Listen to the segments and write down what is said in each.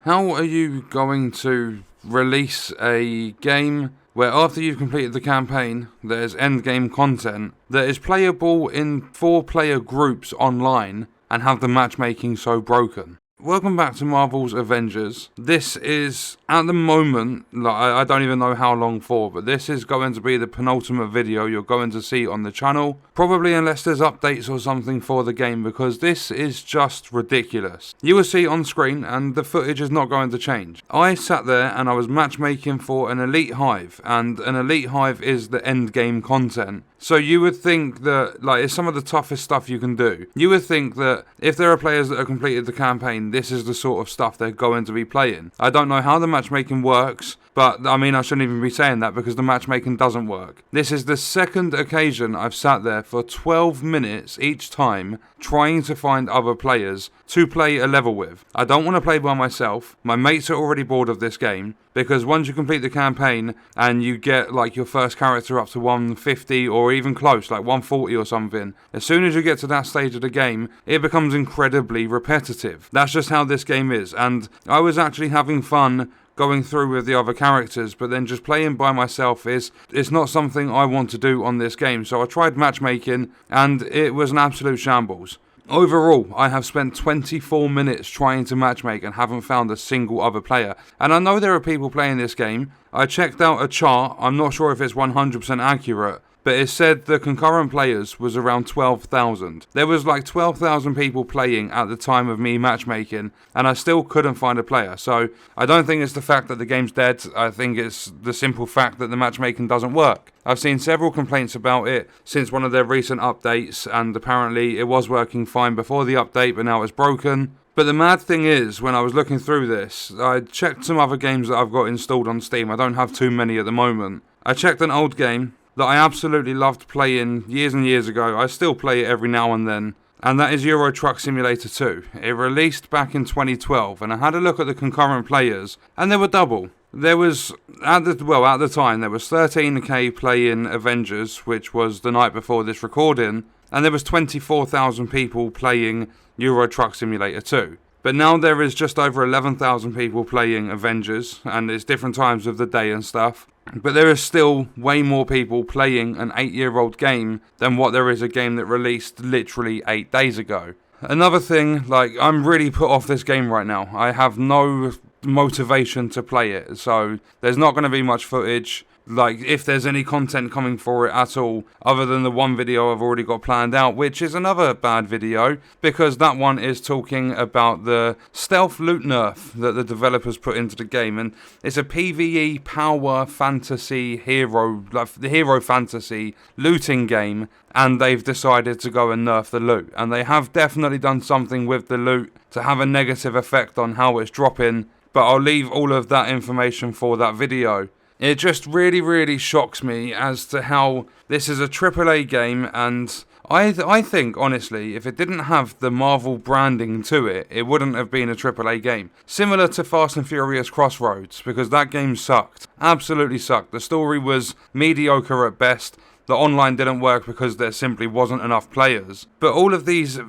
How are you going to release a game where after you've completed the campaign, there's endgame content that is playable in 4-player groups online and have the matchmaking so broken? Welcome back to Marvel's Avengers. This is, at the moment, I don't even know how long for, but this is going to be the penultimate video you're going to see on the channel. Probably unless there's updates or something for the game, because this is just ridiculous. You will see on screen, and the footage is not going to change. I sat there and I was matchmaking for an elite hive, and an elite hive is the end game content. So you would think that, it's some of the toughest stuff you can do. You would think that if there are players that have completed the campaign, this is the sort of stuff they're going to be playing. I don't know how the matchmaking works, but I mean, I shouldn't even be saying that because the matchmaking doesn't work. This is the second occasion I've sat there for 12 minutes each time trying to find other players to play a level with. I don't want to play by myself. My mates are already bored of this game because once you complete the campaign and you get your first character up to 150 or even close, 140 or something, as soon as you get to that stage of the game, it becomes incredibly repetitive. That's just how this game is, and I was actually having fun going through with the other characters, but then just playing by myself is not something I want to do on this game. So I tried matchmaking and it was an absolute shambles. Overall, I have spent 24 minutes trying to matchmake and haven't found a single other player. And I know there are people playing this game. I checked out a chart, I'm not sure if it's 100% accurate, but it said the concurrent players was around 12,000. There was 12,000 people playing at the time of me matchmaking, and I still couldn't find a player. So I don't think it's the fact that the game's dead, I think it's the simple fact that the matchmaking doesn't work. I've seen several complaints about it since one of their recent updates, and apparently it was working fine before the update, but now it's broken. But the mad thing is, when I was looking through this, I checked some other games that I've got installed on Steam. I don't have too many at the moment. I checked an old game that I absolutely loved playing years and years ago. I still play it every now and then, and that is Euro Truck Simulator 2. It released back in 2012, and I had a look at the concurrent players, and they were double. There was, at the time, there was 13k playing Avengers, which was the night before this recording, and there was 24,000 people playing Euro Truck Simulator 2. But now there is just over 11,000 people playing Avengers, and it's different times of the day and stuff. But there is still way more people playing an 8-year-old game than what there is a game that released literally 8 days ago. Another thing, I'm really put off this game right now. I have no motivation to play it, so there's not going to be much footage. If there's any content coming for it at all, other than the one video I've already got planned out, which is another bad video, because that one is talking about the stealth loot nerf that the developers put into the game, and it's a PvE power fantasy hero fantasy looting game, and they've decided to go and nerf the loot, and they have definitely done something with the loot to have a negative effect on how it's dropping, but I'll leave all of that information for that video. It just really, really shocks me as to how this is a AAA game, and I think, honestly, if it didn't have the Marvel branding to it, it wouldn't have been a AAA game. Similar to Fast and Furious Crossroads, because that game sucked. Absolutely sucked. The story was mediocre at best. The online didn't work because there simply wasn't enough players. But all of these,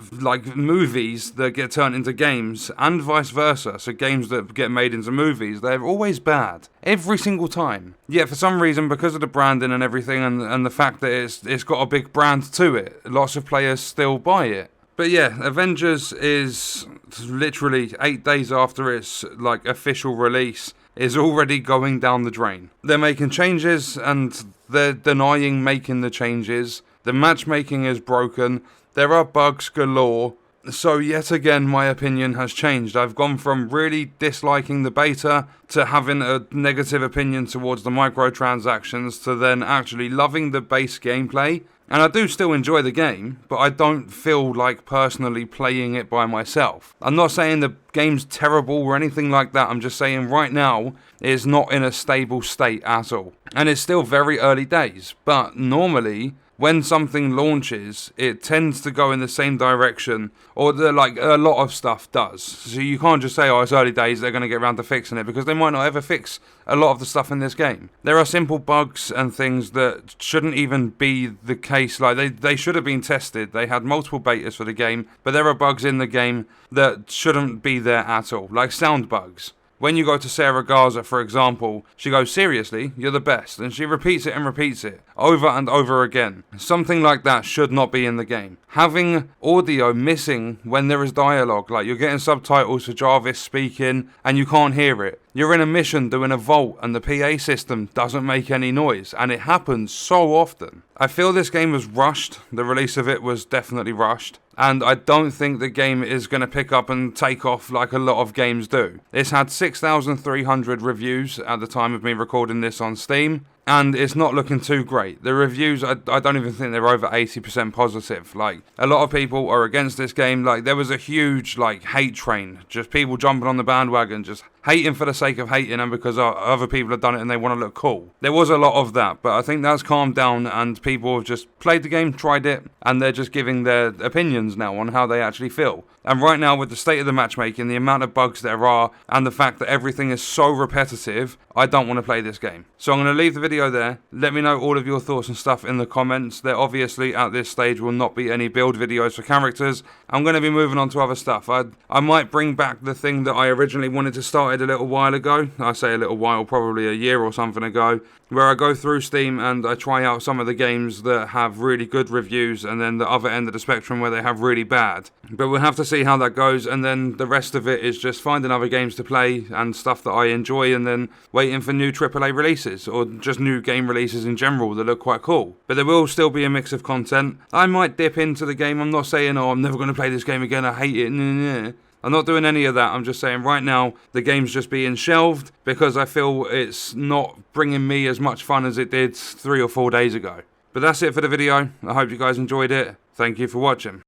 movies that get turned into games, and vice versa, so games that get made into movies, they're always bad. Every single time. Yet for some reason, because of the branding and everything, and the fact that it's got a big brand to it, lots of players still buy it. But yeah, Avengers is literally 8 days after its official release, is already going down the drain. They're making changes and they're denying making the changes. The matchmaking is broken. There are bugs galore. So yet again, my opinion has changed. I've gone from really disliking the beta to having a negative opinion towards the microtransactions to then actually loving the base gameplay. And I do still enjoy the game, but I don't feel like personally playing it by myself. I'm not saying the game's terrible or anything like that. I'm just saying right now it's not in a stable state at all. And it's still very early days. But normally, when something launches, it tends to go in the same direction, or a lot of stuff does. So you can't just say, oh, it's early days, they're going to get around to fixing it, because they might not ever fix a lot of the stuff in this game. There are simple bugs and things that shouldn't even be the case. They should have been tested. They had multiple betas for the game, but there are bugs in the game that shouldn't be there at all, like sound bugs. When you go to Sarah Garza, for example, she goes, seriously, you're the best, and she repeats it and repeats it over and over again. Something like that should not be in the game. Having audio missing when there is dialogue, like you're getting subtitles for Jarvis speaking and you can't hear it. You're in a mission doing a vault and the PA system doesn't make any noise, and it happens so often. I feel this game was rushed. The release of it was definitely rushed. And I don't think the game is going to pick up and take off like a lot of games do. It's had 6,300 reviews at the time of me recording this on Steam, and it's not looking too great. The reviews, I don't even think they're over 80% positive. Like, a lot of people are against this game. Like, there was a huge, like, hate train. Just people jumping on the bandwagon, just hating for the sake of hating and because other people have done it and they want to look cool. There was a lot of that, but I think that's calmed down and people have just played the game, tried it, and they're just giving their opinions now on how they actually feel. And right now, with the state of the matchmaking, the amount of bugs there are, and the fact that everything is so repetitive, I don't want to play this game. So I'm going to leave the video there. Let me know all of your thoughts and stuff in the comments. There obviously, at this stage, will not be any build videos for characters. I'm going to be moving on to other stuff. I might bring back the thing that I originally wanted to start a little while ago. I say a little while, probably a year or something ago, where I go through Steam and I try out some of the games that have really good reviews, and then the other end of the spectrum where they have really bad. But we'll have to see how that goes, and then the rest of it is just finding other games to play and stuff that I enjoy, and then waiting for new AAA releases, or just new game releases in general that look quite cool. But there will still be a mix of content. I might dip into the game. I'm not saying, oh, I'm never going to play this game again, I hate it. I'm not doing any of that. I'm just saying right now the game's just being shelved because I feel it's not bringing me as much fun as it did 3 or 4 days ago. But that's it for the video. I hope you guys enjoyed it. Thank you for watching.